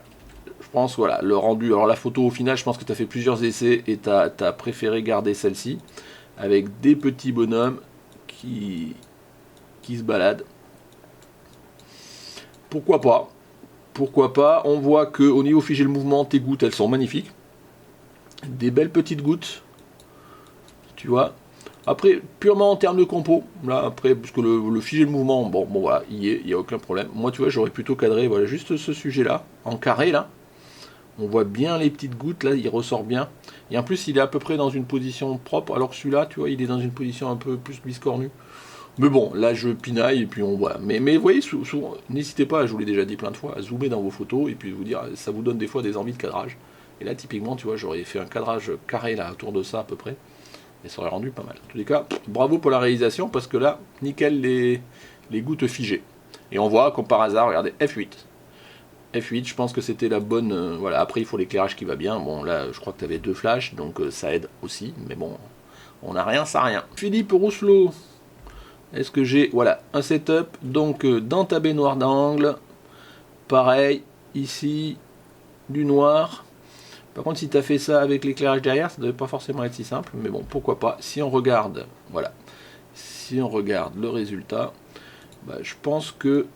je pense, voilà, le rendu. Alors la photo au final, je pense que tu as fait plusieurs essais et tu as préféré garder celle-ci avec des petits bonhommes qui se baladent. Pourquoi pas? Pourquoi pas? On voit que au niveau figer le mouvement, tes gouttes, elles sont magnifiques. Des belles petites gouttes. Tu vois. Après, purement en termes de compo, là, après, parce que le figer le mouvement, bon voilà, il y a aucun problème. Moi, tu vois, j'aurais plutôt cadré, voilà, juste ce sujet-là, en carré, là. On voit bien les petites gouttes, là, il ressort bien. Et en plus, il est à peu près dans une position propre, alors que celui-là, tu vois, il est dans une position un peu plus biscornue. Mais bon, là, je pinaille, et puis on voit. Mais vous voyez, n'hésitez pas, je vous l'ai déjà dit plein de fois, à zoomer dans vos photos, et puis vous dire, ça vous donne des fois des envies de cadrage. Et là, typiquement, tu vois, j'aurais fait un cadrage carré, là, autour de ça, à peu près. Et ça aurait rendu pas mal. En tous les cas, bravo pour la réalisation, parce que là, nickel les gouttes figées. Et on voit comme par hasard, regardez, F8. F8, je pense que c'était la bonne... voilà, après il faut l'éclairage qui va bien. Bon là, je crois que tu avais 2 flashs, donc ça aide aussi. Mais bon, on n'a rien, ça rien. Philippe Rousselot, est-ce que j'ai... Voilà, un setup. Donc dans ta baignoire d'angle, pareil, ici, du noir. Par contre, si tu as fait ça avec l'éclairage derrière, ça ne devait pas forcément être si simple. Mais bon, pourquoi pas. Si on regarde, voilà. Si on regarde le résultat, bah, je pense que...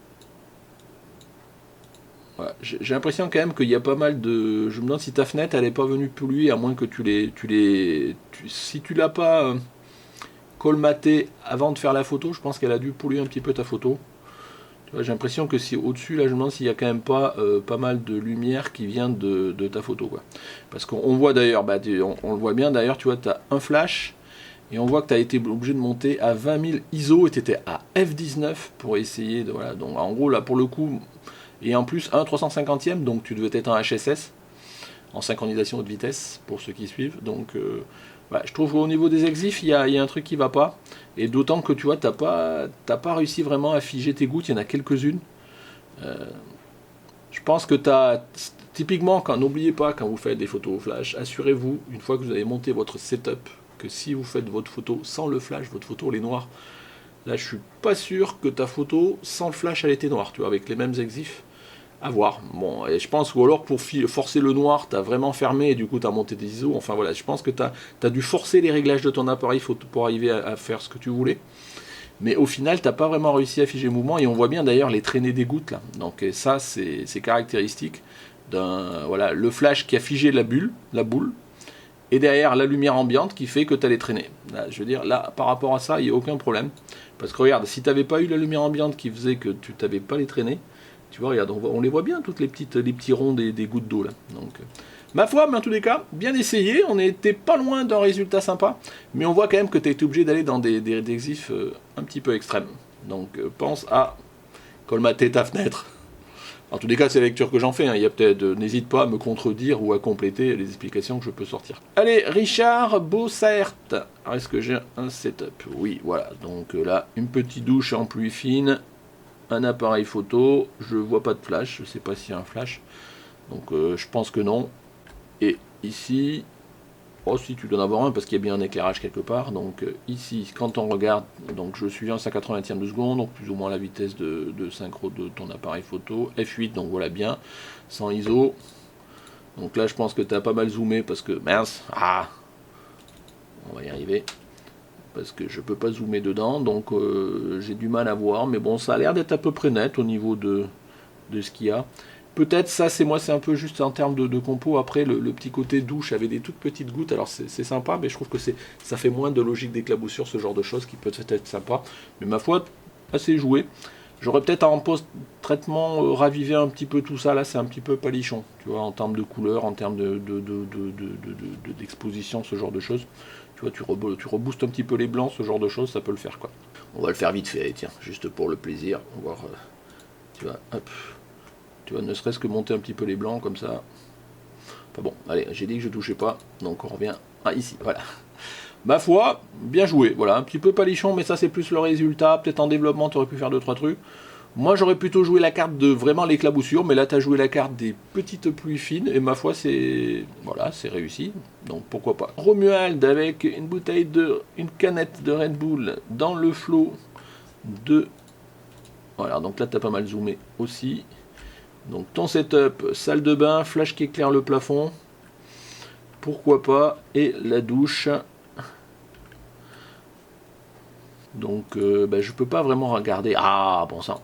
Voilà. J'ai l'impression quand même qu'il y a pas mal de... Je me demande si ta fenêtre elle n'est pas venue polluer, à moins que si tu l'as pas colmaté avant de faire la photo, je pense qu'elle a dû polluer un petit peu ta photo. J'ai l'impression que si au-dessus, là je me demande s'il y a quand même pas pas mal de lumière qui vient de ta photo, quoi. Parce qu'on voit d'ailleurs, bah, on le voit bien d'ailleurs, tu vois, tu as un flash, et on voit que tu as été obligé de monter à 20 000 ISO, et tu étais à F19 pour essayer de... Voilà, donc en gros là pour le coup... Et en plus, un 350e, donc tu devais être en HSS, en synchronisation de vitesse, pour ceux qui suivent. Donc, ouais, je trouve qu'au niveau des exifs, il y a un truc qui va pas. Et d'autant que, tu vois, t'as pas réussi vraiment à figer tes gouttes, il y en a quelques-unes. Je pense que typiquement, n'oubliez pas, quand vous faites des photos au flash, assurez-vous, une fois que vous avez monté votre setup, que si vous faites votre photo sans le flash, votre photo, elle est noire. Là, je suis pas sûr que ta photo, sans le flash, elle était noire, tu vois, avec les mêmes exifs. À voir. Bon, et je pense que alors pour forcer le noir, tu as vraiment fermé et du coup tu as monté des ISO. Enfin voilà, je pense que tu as dû forcer les réglages de ton appareil pour arriver à faire ce que tu voulais. Mais au final, tu n'as pas vraiment réussi à figer le mouvement et on voit bien d'ailleurs les traînées des gouttes là. Donc ça, c'est caractéristique d'un... Voilà, le flash qui a figé la boule, et derrière la lumière ambiante qui fait que tu as les traînées. Là, je veux dire, là, par rapport à ça, il n'y a aucun problème. Parce que regarde, si tu n'avais pas eu la lumière ambiante qui faisait que tu n'avais pas les traînées, tu vois, regarde, on les voit bien, toutes les petits ronds des gouttes d'eau là. Donc, ma foi, mais en tous les cas, bien essayé. On n'était pas loin d'un résultat sympa, mais on voit quand même que tu as été obligé d'aller dans des exifs un petit peu extrêmes. Donc, pense à colmater ta fenêtre. En tous les cas, c'est la lecture que j'en fais. Hein. Il y a peut-être, n'hésite pas à me contredire ou à compléter les explications que je peux sortir. Allez, Richard Bossert. Alors, est-ce que j'ai un setup? Oui, voilà. Donc là, une petite douche en pluie fine. Un appareil photo, je vois pas de flash, je sais pas s'il y a un flash, donc je pense que non. Et ici, oh si tu dois en avoir un parce qu'il y a bien un éclairage quelque part, donc ici quand on regarde, donc je suis en 180e de seconde, donc plus ou moins la vitesse de synchro de ton appareil photo, F8, donc voilà bien, sans ISO. Donc là je pense que tu as pas mal zoomé parce que, mince, on va y arriver. Parce que je peux pas zoomer dedans, donc j'ai du mal à voir, mais bon, ça a l'air d'être à peu près net au niveau de ce qu'il y a. Peut-être ça, c'est un peu juste en termes de compo. Après, le petit côté douche avec des toutes petites gouttes, alors c'est sympa, mais je trouve que ça fait moins de logique d'éclaboussure, ce genre de choses qui peut être sympa. Mais ma foi, assez joué. J'aurais peut-être en post-traitement ravivé un petit peu tout ça. Là, c'est un petit peu palichon, tu vois, en termes de couleur, en termes d'exposition, ce genre de choses. Tu vois, tu reboostes un petit peu les blancs, ce genre de choses, ça peut le faire, quoi. On va le faire vite fait, tiens, juste pour le plaisir. On va voir, tu vois, hop. Tu vois, ne serait-ce que monter un petit peu les blancs, comme ça. Enfin bon, allez, j'ai dit que je touchais pas, donc on revient ici, voilà. Ma foi, bien joué, voilà, un petit peu palichon, mais ça c'est plus le résultat. Peut-être en développement, tu aurais pu faire 2-3 trucs. Moi j'aurais plutôt joué la carte de vraiment l'éclaboussure, mais là tu as joué la carte des petites pluies fines, et ma foi c'est... Voilà, c'est réussi, donc pourquoi pas. Romuald avec une canette de Red Bull dans le flot de... Voilà, donc là tu as pas mal zoomé aussi. Donc ton setup, salle de bain, flash qui éclaire le plafond, pourquoi pas, et la douche... Donc je peux pas vraiment regarder. Ah bon sang.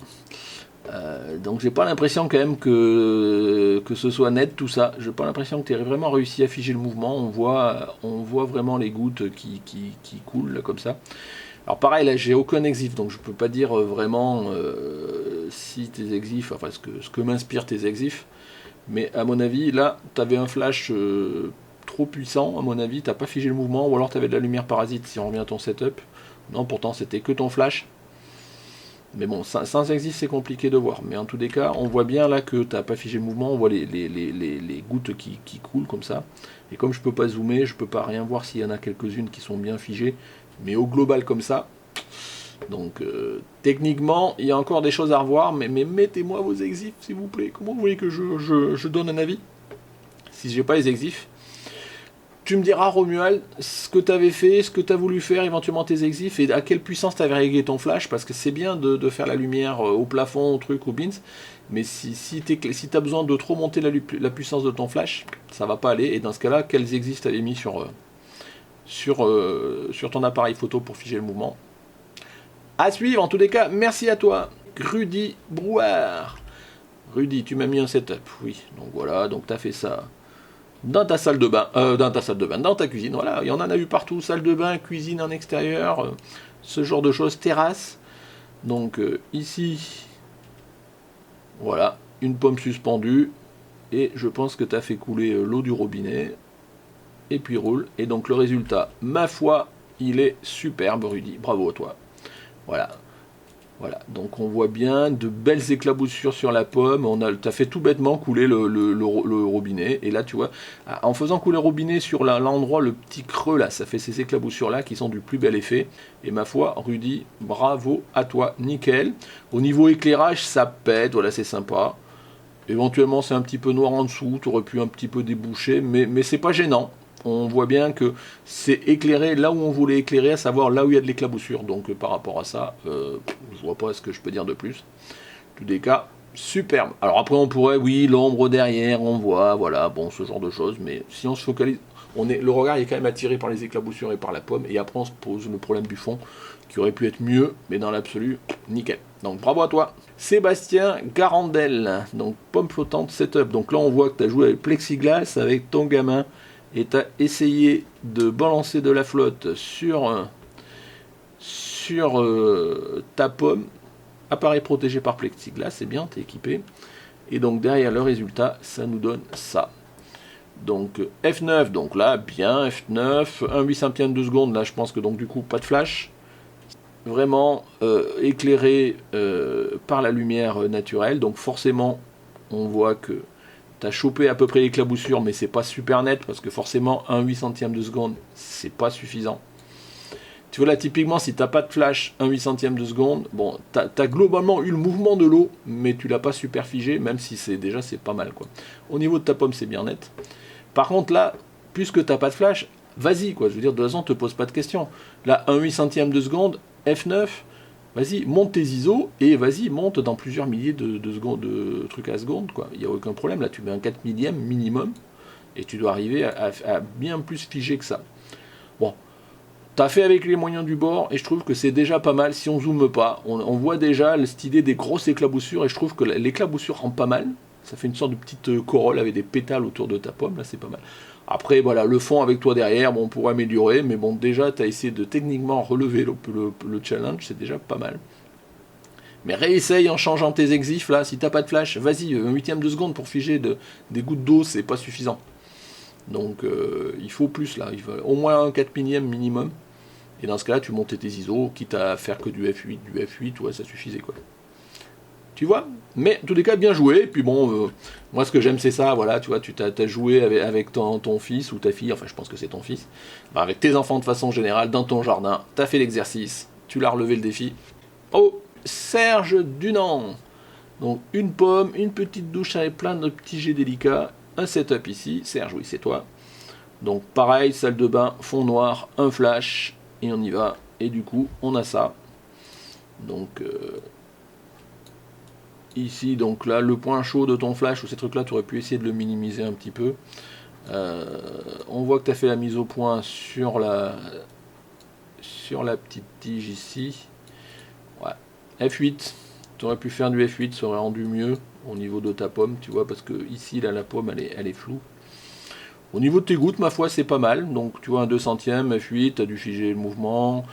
Donc j'ai pas l'impression quand même que ce soit net tout ça. J'ai pas l'impression que tu aies vraiment réussi à figer le mouvement. On voit vraiment les gouttes qui coulent là, comme ça. Alors pareil là j'ai aucun exif, donc je peux pas dire vraiment si tes exifs, enfin ce que m'inspirent tes exifs. Mais à mon avis là tu avais un flash trop puissant, à mon avis, t'as pas figé le mouvement, ou alors tu avais de la lumière parasite si on revient à ton setup. Non, pourtant c'était que ton flash. Mais bon, sans exif c'est compliqué de voir. Mais en tous les cas, on voit bien là que tu n'as pas figé le mouvement, on voit les gouttes qui coulent comme ça. Et comme je peux pas zoomer, je peux pas rien voir s'il y en a quelques-unes qui sont bien figées. Mais au global comme ça, Donc techniquement, il y a encore des choses à revoir, mais mettez-moi vos exifs s'il vous plaît. Comment vous voulez que je donne un avis si j'ai pas les exifs? Tu me diras, Romuald, ce que tu avais fait, ce que tu as voulu faire, éventuellement tes exifs, et à quelle puissance tu avais réglé ton flash, parce que c'est bien de faire la lumière au plafond, au truc, au bins, mais si tu as besoin de trop monter la puissance de ton flash, ça va pas aller, et dans ce cas-là, quels exifs tu avais mis sur ton appareil photo pour figer le mouvement? À suivre, en tous les cas, merci à toi, Rudy Brouard. Rudy, tu m'as mis un setup, oui, donc voilà, donc tu as fait ça dans ta salle de bain, dans ta cuisine, voilà, il y en a eu partout, salle de bain, cuisine en extérieur, ce genre de choses, terrasse. Donc ici, voilà, une pomme suspendue, et je pense que tu as fait couler l'eau du robinet, et puis roule, et donc le résultat, ma foi, il est superbe, Rudy, bravo à toi. Voilà. Voilà, donc on voit bien de belles éclaboussures sur la pomme. T'as fait tout bêtement couler le robinet. Et là, tu vois, en faisant couler le robinet sur l'endroit, le petit creux là, ça fait ces éclaboussures là qui sont du plus bel effet. Et ma foi, Rudy, bravo à toi, nickel. Au niveau éclairage, ça pète, voilà, c'est sympa. Éventuellement, c'est un petit peu noir en dessous, tu aurais pu un petit peu déboucher, mais c'est pas gênant. On voit bien que c'est éclairé là où on voulait éclairer, à savoir là où il y a de l'éclaboussure. Donc par rapport à ça, je vois pas ce que je peux dire de plus. En tous les cas, superbe. Alors après on pourrait, oui, l'ombre derrière, on voit, voilà, bon, ce genre de choses. Mais si on se focalise, le regard est quand même attiré par les éclaboussures et par la pomme. Et après on se pose le problème du fond, qui aurait pu être mieux, mais dans l'absolu, nickel. Donc bravo à toi. Sébastien Garandel, donc pomme flottante setup. Donc là on voit que tu as joué avec plexiglas avec ton gamin. Et tu as essayé de balancer de la flotte sur ta pomme, appareil protégé par plexiglas, c'est bien, tu es équipé. Et donc derrière le résultat, ça nous donne ça. Donc F9, donc là, bien, F9, 1 800e de seconde, là je pense que donc du coup pas de flash. Vraiment éclairé par la lumière naturelle, donc forcément on voit que t'as chopé à peu près l'éclaboussure, mais c'est pas super net, parce que forcément, 1 800e de seconde, c'est pas suffisant. Tu vois là, typiquement, si t'as pas de flash 1 800e de seconde, bon, t'as globalement eu le mouvement de l'eau, mais tu l'as pas super figé, même si c'est pas mal, quoi. Au niveau de ta pomme, c'est bien net. Par contre, là, puisque t'as pas de flash, vas-y, quoi. Je veux dire, de toute façon, te pose pas de questions. Là, 1 800e de seconde, F9, vas-y, monte tes ISO et vas-y, monte dans plusieurs milliers de secondes, de trucs à seconde, quoi. Il n'y a aucun problème. Là, tu mets un 4 millième minimum et tu dois arriver à bien plus figer que ça. Bon, t'as fait avec les moyens du bord et je trouve que c'est déjà pas mal. Si on zoome pas, on voit déjà cette idée des grosses éclaboussures et je trouve que l'éclaboussure rend pas mal. Ça fait une sorte de petite corolle avec des pétales autour de ta pomme, là c'est pas mal. Après voilà, le fond avec toi derrière, bon, on pourrait améliorer, mais bon déjà tu as essayé de techniquement relever le challenge, c'est déjà pas mal. Mais réessaye en changeant tes exifs là, si t'as pas de flash, vas-y, 1/8 de seconde pour figer des gouttes d'eau, c'est pas suffisant. Donc il faut plus là, il faut au moins un 4 millième minimum. Et dans ce cas-là, tu montais tes ISO, quitte à faire que du F8, ouais, ça suffisait quoi. Tu vois? Mais en tous les cas, bien joué. Puis bon, moi ce que j'aime c'est ça, voilà, tu vois, tu t'as joué avec ton fils ou ta fille, enfin je pense que c'est ton fils, avec tes enfants de façon générale, dans ton jardin, t'as fait l'exercice, tu l'as relevé le défi. Oh, Serge Dunant. Donc une pomme, une petite douche avec plein de petits jets délicats, un setup ici, Serge, oui c'est toi. Donc pareil, salle de bain, fond noir, un flash, et on y va. Et du coup, on a ça. Donc ici, donc là, le point chaud de ton flash ou ces trucs-là, tu aurais pu essayer de le minimiser un petit peu. On voit que tu as fait la mise au point sur la petite tige ici. Ouais. F8, tu aurais pu faire du F8, ça aurait rendu mieux au niveau de ta pomme, tu vois, parce que ici, là, la pomme, elle est floue. Au niveau de tes gouttes, ma foi, c'est pas mal. Donc, tu vois, un 2 centièmes, F8, tu as dû figer le mouvement.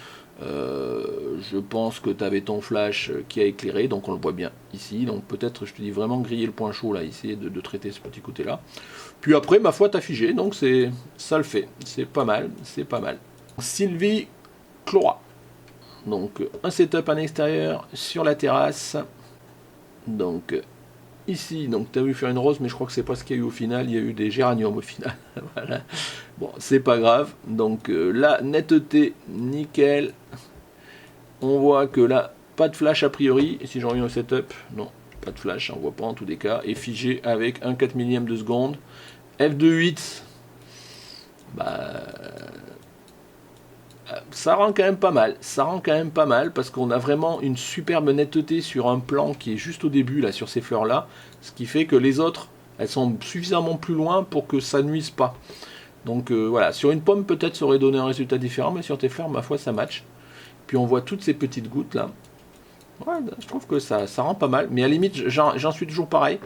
Je pense que tu avais ton flash qui a éclairé, donc on le voit bien ici. Donc, peut-être, je te dis vraiment griller le point chaud, là, essayer de traiter ce petit côté-là. Puis après, ma foi, tu as figé, donc ça le fait. C'est pas mal, c'est pas mal. Sylvie Clora. Donc, un setup en extérieur sur la terrasse. Donc, ici, donc tu as vu faire une rose, mais je crois que c'est pas ce qu'il y a eu au final, il y a eu des géraniums au final. Voilà. Bon, c'est pas grave. Donc la netteté, nickel. on voit que là, pas de flash a priori, et si j'en reviens au setup, non, pas de flash, on voit pas en tous les cas, et figé avec un 4 millième de seconde. F2.8, bah, ça rend quand même pas mal, parce qu'on a vraiment une superbe netteté sur un plan qui est juste au début, là, sur ces fleurs-là, ce qui fait que les autres, elles sont suffisamment plus loin pour que ça nuise pas. Donc voilà, sur une pomme peut-être ça aurait donné un résultat différent, mais sur tes fleurs, ma foi, ça match. Puis on voit toutes ces petites gouttes là. Ouais, je trouve que ça rend pas mal. Mais à la limite, j'en suis toujours pareil.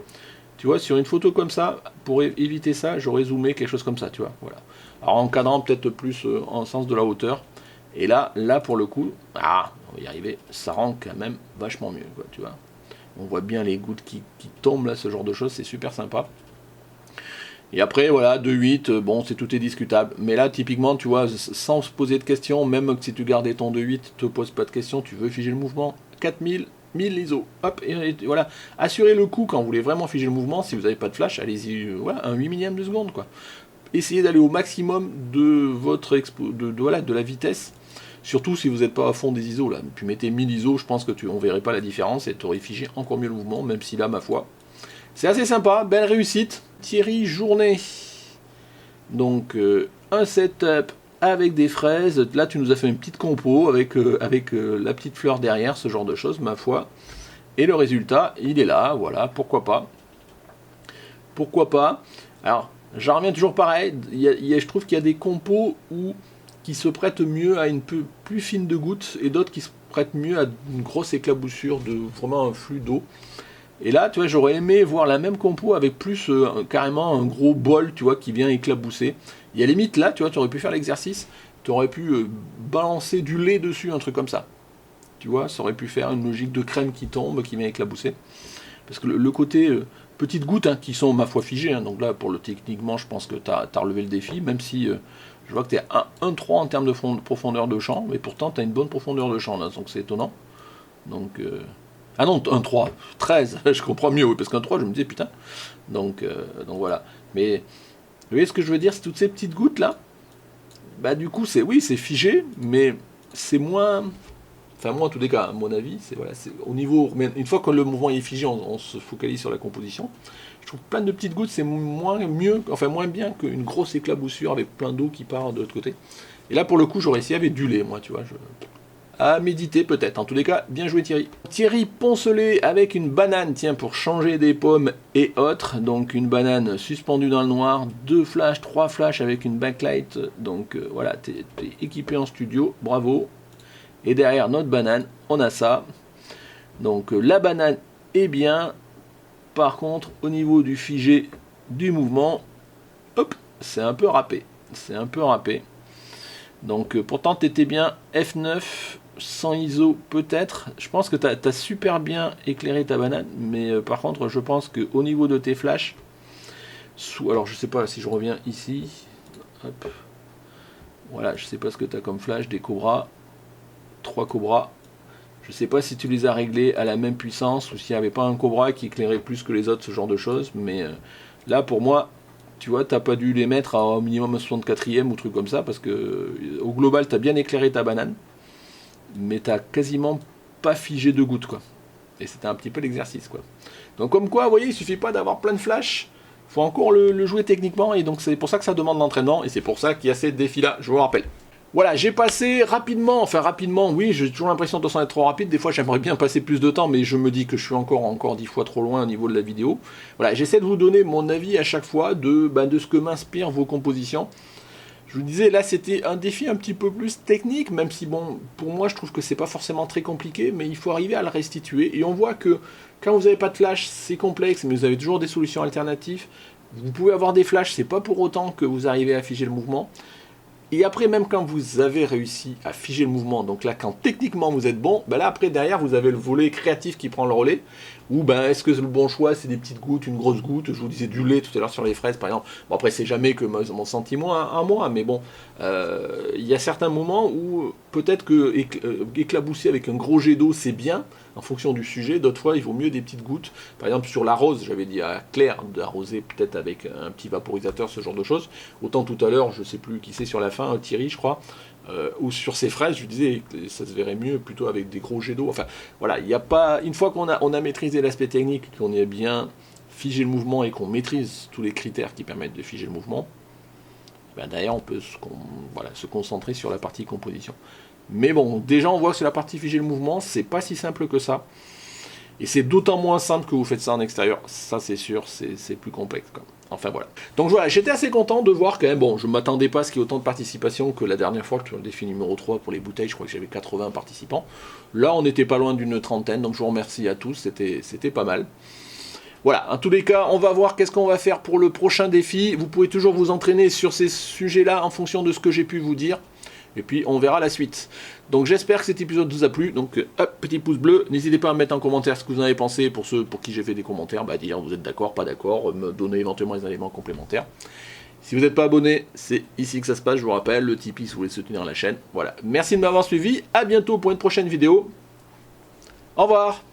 Tu vois, sur une photo comme ça, pour éviter ça, j'aurais zoomé quelque chose comme ça, tu vois. Voilà. Alors en encadrant peut-être plus en sens de la hauteur. Et là pour le coup, on va y arriver, ça rend quand même vachement mieux, quoi, tu vois. On voit bien les gouttes qui tombent là, ce genre de choses, c'est super sympa. Et après, voilà, 2.8, bon, tout est discutable. Mais là, typiquement, tu vois, sans se poser de questions, même si tu gardais ton 2.8, te pose pas de questions, tu veux figer le mouvement, 4000, 1000 ISO, hop, et voilà. Assurez le coup quand vous voulez vraiment figer le mouvement, si vous n'avez pas de flash, allez-y, voilà, un 8 millième de seconde, quoi. Essayez d'aller au maximum de votre de la vitesse, surtout si vous n'êtes pas à fond des ISO, là. Puis mettez 1000 ISO, je pense que on verrait pas la différence, et tu aurais figé encore mieux le mouvement, même si là, ma foi, c'est assez sympa, belle réussite. Thierry Journet. Donc un setup avec des fraises. Là tu nous as fait une petite compo avec la petite fleur derrière, ce genre de choses, ma foi. Et le résultat, il est là, voilà, pourquoi pas. Pourquoi pas. Alors, j'en reviens toujours pareil, je trouve qu'il y a des compos qui se prêtent mieux à une peu plus fine de gouttes et d'autres qui se prêtent mieux à une grosse éclaboussure de vraiment un flux d'eau. Et là, tu vois, j'aurais aimé voir la même compo avec plus carrément un gros bol, tu vois, qui vient éclabousser. Il y a limite là, tu vois, tu aurais pu faire l'exercice, tu aurais pu balancer du lait dessus, un truc comme ça. Tu vois, ça aurait pu faire une logique de crème qui tombe, qui vient éclabousser. Parce que le côté petites gouttes, hein, qui sont ma foi figées, hein, donc là, pour le techniquement, je pense que tu as relevé le défi, même si je vois que tu es à 1,3 en termes de profondeur de champ, mais pourtant tu as une bonne profondeur de champ, là, donc c'est étonnant. Donc... ah non, un 3, 13, je comprends mieux, oui, parce qu'un 3, je me disais, putain. Donc voilà. Mais, vous voyez ce que je veux dire, c'est toutes ces petites gouttes là, bah du coup, c'est figé, mais c'est moins... Enfin, moi, en tous les cas, à mon avis, c'est au niveau... Une fois que le mouvement est figé, on se focalise sur la composition. Je trouve plein de petites gouttes, c'est moins bien qu'une grosse éclaboussure avec plein d'eau qui part de l'autre côté. Et là, pour le coup, j'aurais essayé avec du lait, moi, tu vois, à méditer peut-être. En tous les cas, bien joué Thierry. Thierry poncelé avec une banane, tiens, pour changer des pommes et autres. Donc une banane suspendue dans le noir, 2 flashs, 3 flashs avec une backlight. Donc voilà, t'es équipé en studio, bravo. Et derrière notre banane, on a ça. Donc la banane est bien. Par contre, au niveau du figé du mouvement, hop, c'est un peu râpé. Donc pourtant t'étais bien F9, sans ISO peut-être. Je pense que tu as super bien éclairé ta banane, mais par contre je pense qu'au niveau de tes flashs, alors je sais pas si je reviens ici, hop, voilà, je sais pas ce que tu as comme flash, des cobras, 3 cobras, je sais pas si tu les as réglés à la même puissance ou s'il n'y avait pas un cobra qui éclairait plus que les autres, ce genre de choses, mais là pour moi, tu vois, t'as pas dû les mettre à au minimum 64e ou truc comme ça, parce que au global, t'as bien éclairé ta banane, mais t'as quasiment pas figé de gouttes, quoi. Et c'était un petit peu l'exercice, quoi. Donc comme quoi, vous voyez, il suffit pas d'avoir plein de flash, faut encore le jouer techniquement, et donc c'est pour ça que ça demande l'entraînement, et c'est pour ça qu'il y a ces défis-là, je vous le rappelle. Voilà, j'ai passé rapidement, oui, j'ai toujours l'impression de être trop rapide, des fois j'aimerais bien passer plus de temps, mais je me dis que je suis encore 10 fois trop loin au niveau de la vidéo. Voilà, j'essaie de vous donner mon avis à chaque fois de ce que m'inspirent vos compositions. Je vous disais, là c'était un défi un petit peu plus technique, même si bon, pour moi je trouve que c'est pas forcément très compliqué, mais il faut arriver à le restituer, et on voit que quand vous n'avez pas de flash, c'est complexe, mais vous avez toujours des solutions alternatives. Vous pouvez avoir des flashs, c'est pas pour autant que vous arrivez à figer le mouvement. Et après, même quand vous avez réussi à figer le mouvement, donc là, quand techniquement vous êtes bon, ben là, après, derrière, vous avez le volet créatif qui prend le relais. Ou ben, est-ce que le bon choix, c'est des petites gouttes, une grosse goutte? Je vous disais du lait tout à l'heure sur les fraises, par exemple. Bon, après, c'est jamais que mon sentiment à moi, mais bon, il y a certains moments où peut-être que éclabousser avec un gros jet d'eau, c'est bien, en fonction du sujet. D'autres fois, il vaut mieux des petites gouttes. Par exemple, sur la rose, j'avais dit à Claire d'arroser peut-être avec un petit vaporisateur, ce genre de choses. Autant tout à l'heure, je sais plus qui c'est sur la fin, Thierry, je crois. ou sur ces fraises, je disais que ça se verrait mieux plutôt avec des gros jets d'eau. Enfin, voilà, il n'y a pas... Une fois qu'on a maîtrisé l'aspect technique, qu'on ait bien figé le mouvement et qu'on maîtrise tous les critères qui permettent de figer le mouvement, ben derrière, on peut se concentrer sur la partie composition. Mais bon, déjà, on voit que c'est la partie figer le mouvement, c'est pas si simple que ça. Et c'est d'autant moins simple que vous faites ça en extérieur, ça c'est sûr, c'est plus complexe. Quoi. Enfin voilà. Donc voilà, j'étais assez content de voir quand même, bon, je ne m'attendais pas à ce qu'il y ait autant de participation que la dernière fois, sur le défi numéro 3 pour les bouteilles, je crois que j'avais 80 participants. Là, on n'était pas loin d'une trentaine, donc je vous remercie à tous, c'était pas mal. Voilà, en tous les cas, on va voir qu'est-ce qu'on va faire pour le prochain défi. Vous pouvez toujours vous entraîner sur ces sujets-là en fonction de ce que j'ai pu vous dire. Et puis on verra la suite. Donc j'espère que cet épisode vous a plu. Donc hop, petit pouce bleu. N'hésitez pas à me mettre en commentaire ce que vous en avez pensé. Pour ceux pour qui j'ai fait des commentaires, bah, dire vous êtes d'accord, pas d'accord, me donner éventuellement les éléments complémentaires. Si vous n'êtes pas abonné, c'est ici que ça se passe, je vous rappelle, le Tipeee si vous voulez soutenir la chaîne. Voilà, merci de m'avoir suivi, à bientôt pour une prochaine vidéo. Au revoir.